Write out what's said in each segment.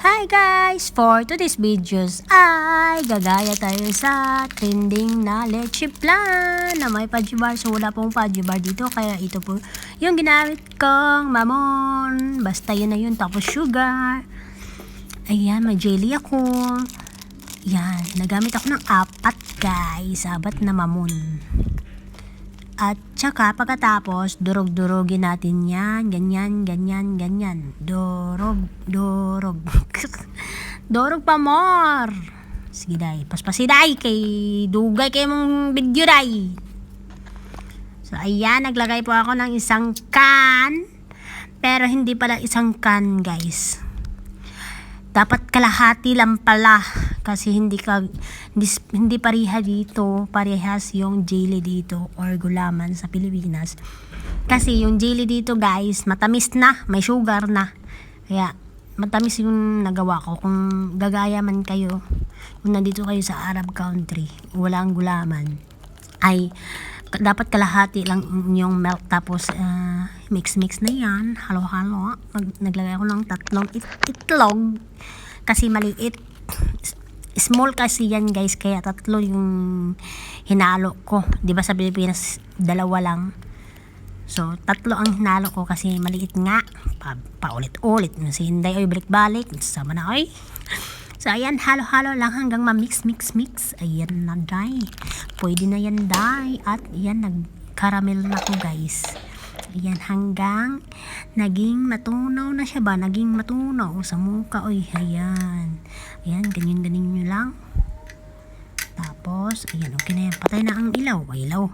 Hi guys! For today's videos ay gagaya tayo sa trending na leche plan na may pajibar. So wala pong pajibar dito kaya ito po yung ginamit kong mamon. Basta yun na yun. Tapos sugar. Ayan, may jelly ako. Yan, nagamit ako ng 4 guys. 4 na mamon. At saka pagkatapos, durog-durogin natin yan. Ganyan, ganyan, ganyan. Dorog, dorog. Dorog pa more. Sige day, paspasi day. Kay dugay kayo mong video day. So ayan, naglagay po ako ng isang can. Pero hindi pala isang can guys. Dapat kalahati lang pala. Kasi hindi pareha dito, parehas yung jelly dito or gulaman sa Pilipinas. Kasi yung jelly dito guys, matamis na, may sugar na. Kaya matamis yung nagawa ko. Kung gagaya man kayo, kung nandito kayo sa Arab country, walang gulaman, ay dapat kalahati lang yung milk. Tapos mix na yan, halo-halo. Naglagay ako ng 3 itlog kasi maliit. Small kasi yan guys, kaya 3 yung hinalo ko. Diba sa Pilipinas 2 lang. So 3 ang hinalo ko kasi maliit nga. Paulit-ulit. Si Hinday ay balik-balik. Sama na ay. So ayan, halo-halo lang hanggang ma-mix. Ayan na day. Pwede na yan day. At ayan, nag-caramel na ko guys. Ayan, hanggang naging matunaw na siya ba? Naging matunaw sa mukha. Oy, ayan. Ayan, ganyan nyo lang. Tapos, ayan, okay na yan. Patay na ang ilaw. Ay, ilaw.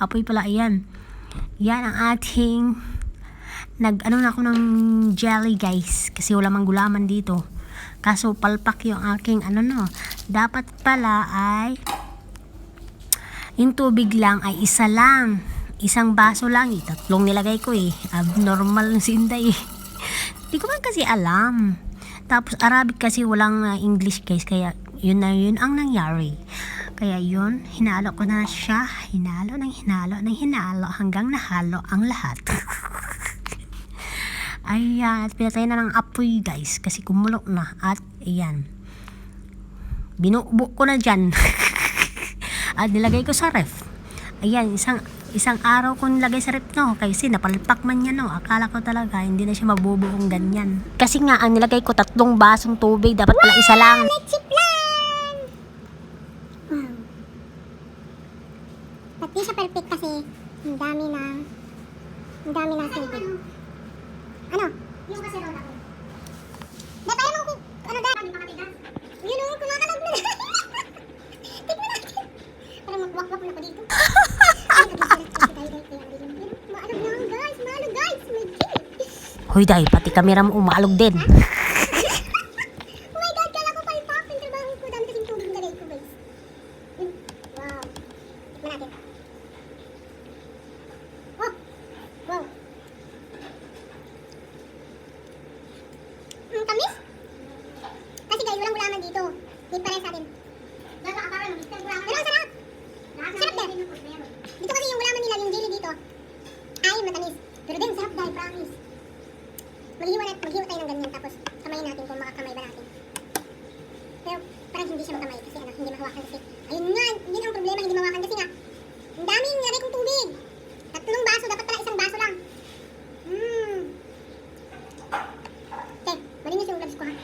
Apoy pala, ayan. Yan ang ating nag-ano na ako ng jelly guys. Kasi wala mang gulaman dito. Kaso, palpak yung aking dapat pala ay yung tubig lang ay isa lang. Isang baso lang, 3 nilagay ko abnormal si Inday Di ko man kasi alam. Tapos Arabic kasi walang English guys, kaya yun ang nangyari. Kaya yun, hinalo ko na siya. Hinalo hanggang nahalo ang lahat. Ayan, at pinatay na ng apoy guys kasi kumulo na. At ayan, binubo ko na dyan. At nilagay ko sa ref. Ayan, isang araw ko nilagay sa ref kasi napalpak man yan Akala ko talaga hindi na siya mabubuong ganyan. Kasi nga ang nilagay ko 3 basong tubig, dapat pala isa lang. Leche plan! Wow. Ba't di siya perfect kasi ang dami na tubig. Ano? Yung kasi roll ako. Dahil parang kung dahil? Hindi pa katigas. Yun kumakalag na. Tignan natin. Parang magwak-wak na pa dito. Maalog guys, may Hoy day, pati kamera mo umaalog din. Oh my god, kala ko palpak. Yung trabaho ko, dami kasing tubig nilagay ko guys. Wow. Tikman natin. Oh! Wow. Ang tamis? Kasi guys, walang gulaman dito. Hindi pa rin sa atin. Pero ang sarap! Sarap din. Dito kasi yung gulaman nila, yung jelly dito, ay matamis. Pero din, sarap dahil, promise. Maghiwa tayo ng ganyan, tapos samayin natin kung makakamay ba natin. Pero parang hindi siya makamay kasi hindi mahawakan kasi. Ayun nga, yun ang problema, hindi mahawakan kasi nga, ang daming nilagay kong tubig. 3 baso, dapat pala 1 baso lang. Okay, malinis yung gloves ko ha.